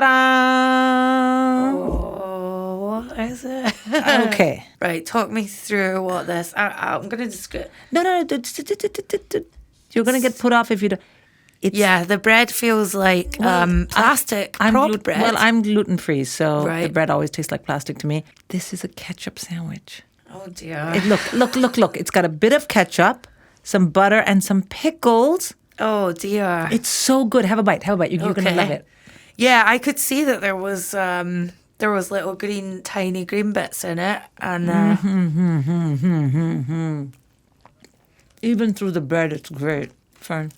Ta-da! Oh, what is it? Okay. Right, talk me through what this... I'm going to describe... No. You're going to get put off if you don't. Yeah, the bread feels like plastic prop bread. Well, I'm gluten-free, so the Right. bread always tastes like plastic to me. This is a ketchup sandwich. Oh, dear. Look. It's got a bit of ketchup, some butter, and some pickles. Oh, dear. It's so good. Have a bite. You're going to love it. Yeah, I could see that there was little tiny green bits in it. And Even through the bread, it's great. Fern.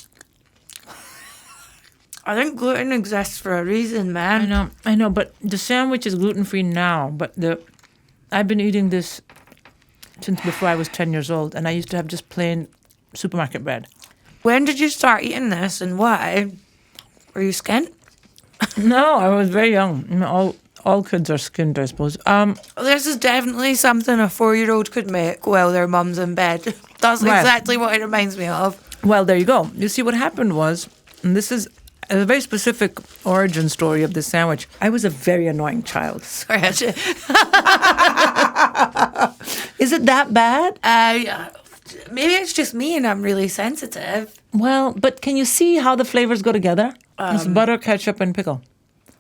I think gluten exists for a reason, man. I know, but the sandwich is gluten-free now, but I've been eating this since before I was 10 years old, and I used to have just plain supermarket bread. When did you start eating this and why? Were you skint? No, I was very young. I mean, all kids are skint, I suppose. This is definitely something a 4-year-old could make while their mum's in bed. That's Right. exactly what it reminds me of. Well, there you go. You see, what happened was, and this is a very specific origin story of this sandwich. I was a very annoying child. Sorry, Is it that bad? maybe it's just me and I'm really sensitive. Well, but can you see how the flavors go together? It's butter, ketchup, and pickle.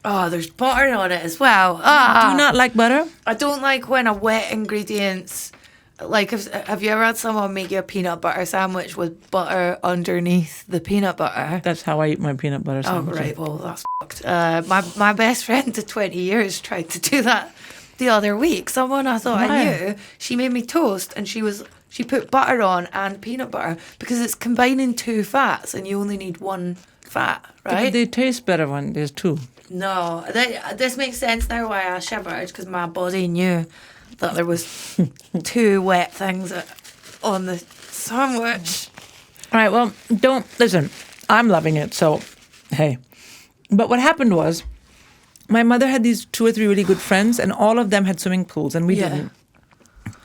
Oh, there's butter on it as well. Do you not like butter? I don't like when a wet ingredients... Like, have you ever had someone make you a peanut butter sandwich with butter underneath the peanut butter? That's how I eat my peanut butter Oh, sandwich. right. Well, that's fucked. My best friend of 20 years tried to do that the other week. Someone I thought I knew, she made me toast and she put butter on and peanut butter because it's combining two fats and you only need one fat, right? But they taste better when there's two. No, this makes sense now why I shivered because my body knew that there was two wet things on the sandwich. All right, well, don't listen. I'm loving it, so hey. But what happened was, my mother had these 2 or 3 really good friends, and all of them had swimming pools, and we didn't.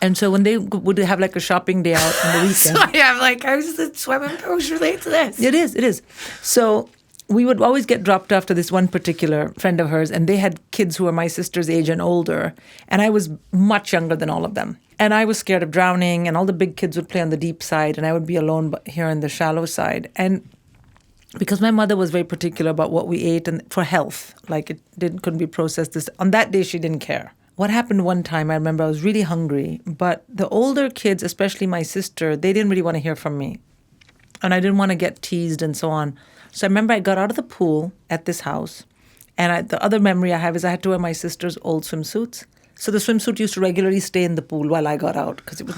And so when they would have like a shopping day out on the weekend. Sorry, I'm like, how does the swimming pools relate to this? It is. So we would always get dropped off to this one particular friend of hers, and they had kids who were my sister's age and older, and I was much younger than all of them. And I was scared of drowning, and all the big kids would play on the deep side, and I would be alone here on the shallow side. And because my mother was very particular about what we ate and for health, like couldn't be processed. On that day, she didn't care. What happened one time, I remember I was really hungry, but the older kids, especially my sister, they didn't really want to hear from me. And I didn't want to get teased and so on. So I remember I got out of the pool at this house, and the other memory I have is I had to wear my sister's old swimsuits. So the swimsuit used to regularly stay in the pool while I got out because it was,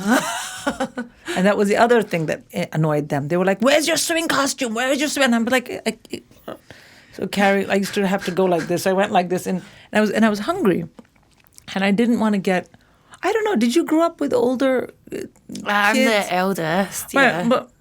and that was the other thing that annoyed them. They were like, "Where's your swimming costume? Where's your swimming?" And I'm like, so Carrie, I used to have to go like this. I went like this, and I was hungry, and I didn't want to get. I don't know. Did you grow up with older? I'm kids? the eldest. Yeah. Right, but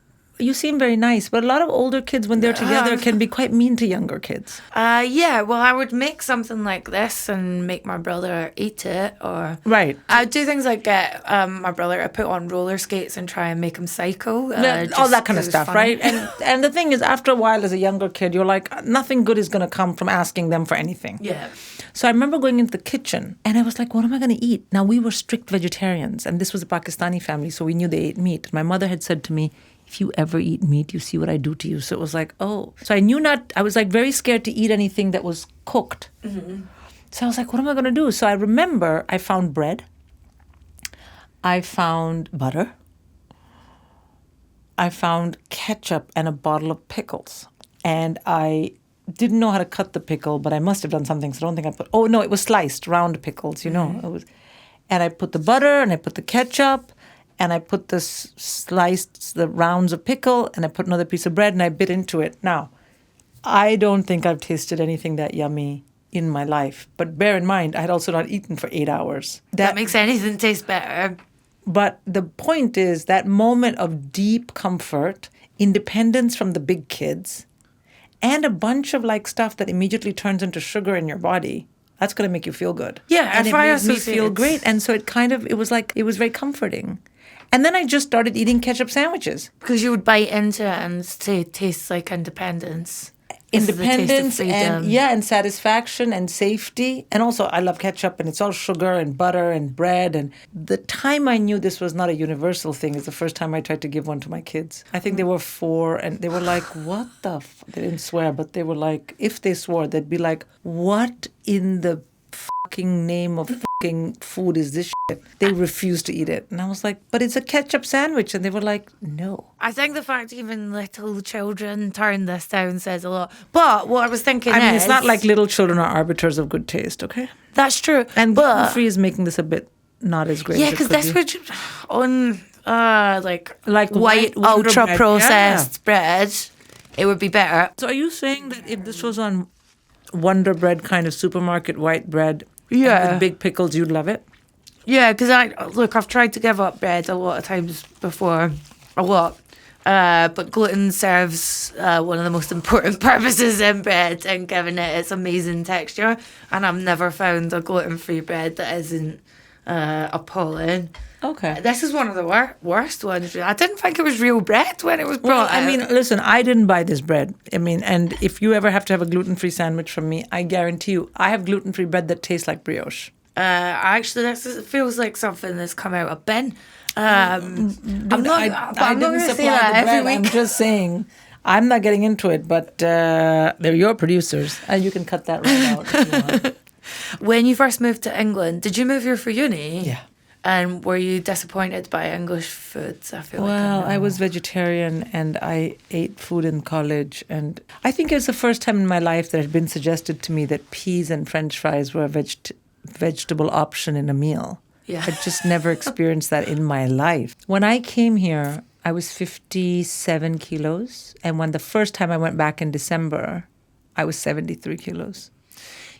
you seem very nice, but a lot of older kids, when they're together, can be quite mean to younger kids. Yeah, well, I would make something like this and make my brother eat it, or... Right. I'd do things like get my brother to put on roller skates and try and make him cycle. All that kind of stuff, funny. right? And the thing is, after a while, as a younger kid, you're like, nothing good is going to come from asking them for anything. Yeah. So I remember going into the kitchen, and I was like, what am I going to eat? Now, we were strict vegetarians, and this was a Pakistani family, so we knew they ate meat. My mother had said to me, if you ever eat meat, you see what I do to you. So it was like, oh. So I was like very scared to eat anything that was cooked. Mm-hmm. So I was like, what am I going to do? So I remember I found bread. I found butter. I found ketchup and a bottle of pickles. And I didn't know how to cut the pickle, but I must have done something. So I don't think it was sliced, round pickles, you know. Mm-hmm. And I put the butter and I put the ketchup. And I put the rounds of pickle, and I put another piece of bread, and I bit into it. Now, I don't think I've tasted anything that yummy in my life. But bear in mind, I had also not eaten for 8 hours. That makes anything taste better. But the point is that moment of deep comfort, independence from the big kids, and a bunch of like stuff that immediately turns into sugar in your body. That's going to make you feel good. Yeah, and it made me feel great. And so it was very comforting. And then I just started eating ketchup sandwiches. Because you would bite into it and say it tastes like independence. independence freedom. and satisfaction and safety. And also I love ketchup, and it's all sugar and butter and bread. And the time I knew this was not a universal thing is the first time I tried to give one to my kids. I think they were 4, and they were like, what the they didn't swear, but they were like, if they swore, they'd be like, what in the fucking name of fucking food is this shit? They refused to eat it. And I was like, but it's a ketchup sandwich. And they were like, no. I think the fact even little children turn this down says a lot. But what I was thinking it's not like little children are arbiters of good taste, okay? That's true. And gluten-free is making this a bit not as great. Yeah, because this would on like white Wonder ultra bread. processed bread, it would be better. So are you saying that if this was on Wonder Bread kind of supermarket white bread, Yeah, with big pickles, you'd love it? Yeah, because I've tried to give up bread a lot of times before, but gluten serves one of the most important purposes in bread and giving it its amazing texture. And I've never found a gluten-free bread that isn't appalling. Okay. This is one of the worst ones. I didn't think it was real bread when it was brought out. I mean, listen, I didn't buy this bread. I mean, and if you ever have to have a gluten-free sandwich from me, I guarantee you, I have gluten-free bread that tastes like brioche. Actually, this feels like something that's come out of bin. I didn't supply the bread. I'm just saying, I'm not getting into it, but they're your producers, and you can cut that right out if you want. When you first moved to England, did you move here for uni? Yeah. And were you disappointed by English foods? I was vegetarian and I ate food in college. And I think it was the first time in my life that it had been suggested to me that peas and French fries were a vegetable option in a meal. Yeah. I just never experienced that in my life. When I came here, I was 57 kilos. And when the first time I went back in December, I was 73 kilos.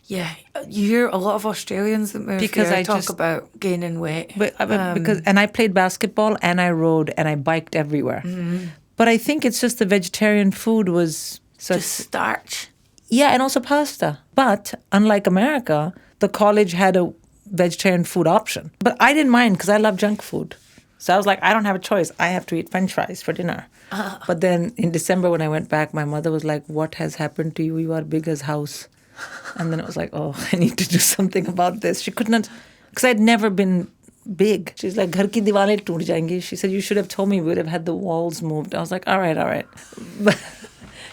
Yeah, you hear a lot of Australians that move because here I talk just, about gaining weight. But I played basketball and I rode and I biked everywhere. Mm-hmm. But I think it's just the vegetarian food was just starch. Yeah, and also pasta. But unlike America, the college had a vegetarian food option. But I didn't mind because I love junk food. So I was like, I don't have a choice. I have to eat French fries for dinner. But then in December when I went back, my mother was like, what has happened to you? You are big as house. And then it was like, oh, I need to do something about this. She could not, because I'd never been big. She's like, ghar ki diwalein toot jayengi. She said, you should have told me, we would have had the walls moved. I was like, all right. But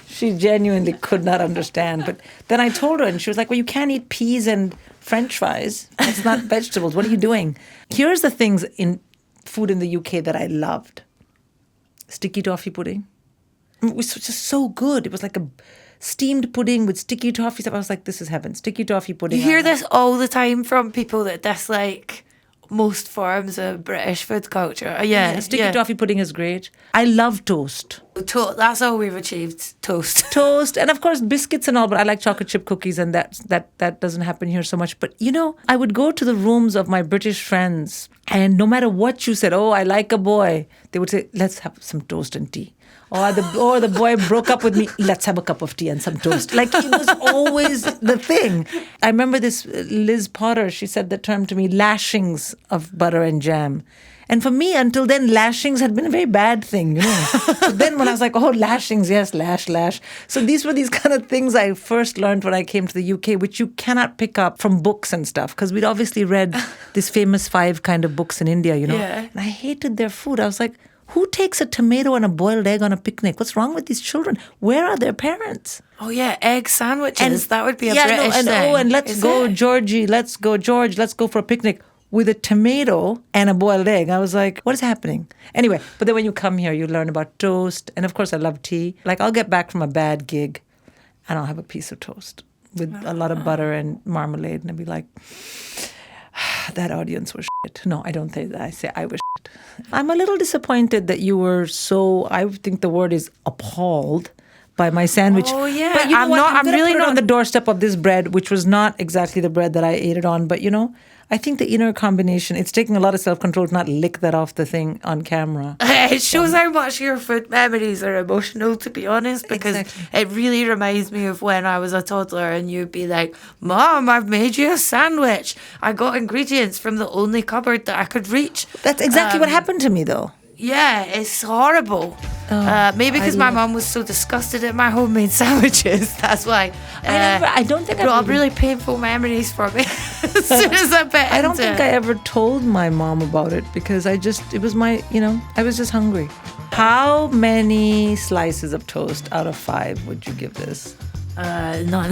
she genuinely could not understand. But then I told her, and she was like, well, you can't eat peas and French fries. It's not vegetables. What are you doing? Here's the things in food in the UK that I loved. Sticky toffee pudding. It was just so good. It was like a steamed pudding with sticky toffee stuff. I was like, this is heaven. Sticky toffee pudding. You hear this all the time from people that dislike most forms of British food culture. Sticky toffee pudding is great. I love toast. That's all we've achieved. Toast. And of course biscuits and all, but I like chocolate chip cookies, and that doesn't happen here so much. But I would go to the rooms of my British friends, and no matter what you said, oh, I like a boy, they would say, let's have some toast and tea. Or the boy broke up with me, let's have a cup of tea and some toast. Like, it was always the thing. I remember this Liz Potter, she said the term to me, lashings of butter and jam. And for me, until then, lashings had been a very bad thing, So then when I was like, oh, lashings, yes, lash. So these were these kind of things I first learned when I came to the UK, which you cannot pick up from books and stuff. Because we'd obviously read this famous 5 kind of books in India, Yeah. And I hated their food. I was like, who takes a tomato and a boiled egg on a picnic? What's wrong with these children? Where are their parents? Oh, yeah, egg sandwiches. That would be a British thing. And let's go, Georgie. Let's go, George. Let's go for a picnic with a tomato and a boiled egg. I was like, what is happening? Anyway, but then when you come here, you learn about toast. And of course, I love tea. Like, I'll get back from a bad gig and I'll have a piece of toast with a lot of butter and marmalade. And I'll be like, that audience was shit. No, I don't say that. I say I was shit. I'm a little disappointed that you were so, I think the word is appalled by my sandwich. Oh, yeah. But I'm really not on the doorstep of this bread, which was not exactly the bread that I ate it on. But, I think the inner combination, it's taking a lot of self-control to not lick that off the thing on camera. It shows how much your food memories are emotional, to be honest, because It really reminds me of when I was a toddler and you'd be like, Mom, I've made you a sandwich. I got ingredients from the only cupboard that I could reach. That's exactly what happened to me, though. Yeah, it's horrible. Maybe because my mum was so disgusted at my homemade sandwiches. That's why. I don't think it brought up really painful memories for me as soon as I bit I don't think I ever told my mom about it because I was just hungry. How many slices of toast out of 5 would you give this? None.